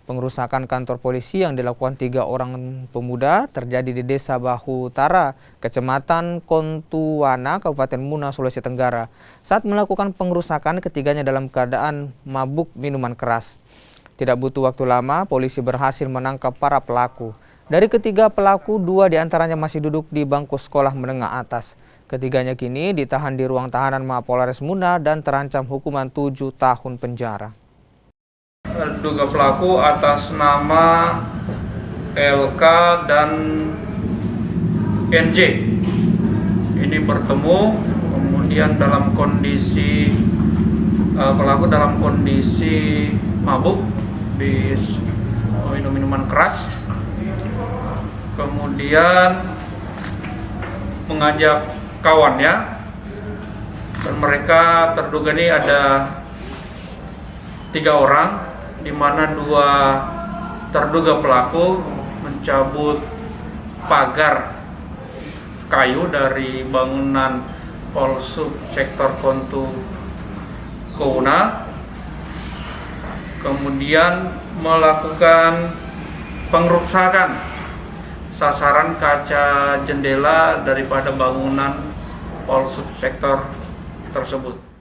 Pengerusakan kantor polisi yang dilakukan 3 orang pemuda terjadi di Desa Bahu Utara, Kecamatan Kontuwana, Kabupaten Muna, Sulawesi Tenggara. Saat melakukan pengerusakan, ketiganya dalam keadaan mabuk minuman keras. Tidak butuh waktu lama, polisi berhasil menangkap para pelaku. Dari ketiga pelaku, 2 diantaranya masih duduk di bangku sekolah menengah atas. Ketiganya kini ditahan di ruang tahanan Mapolres Muna dan terancam hukuman 7 tahun penjara. Terduga pelaku atas nama LK dan NJ ini bertemu, kemudian dalam kondisi pelaku dalam kondisi mabuk, habis minum minuman keras, kemudian mengajak kawannya, dan mereka terduga ini ada 3 orang, di mana 2 terduga pelaku mencabut pagar kayu dari bangunan Polsub Sektor Kontu Kouna, kemudian melakukan pengerusakan sasaran kaca jendela daripada bangunan Polsub Sektor tersebut.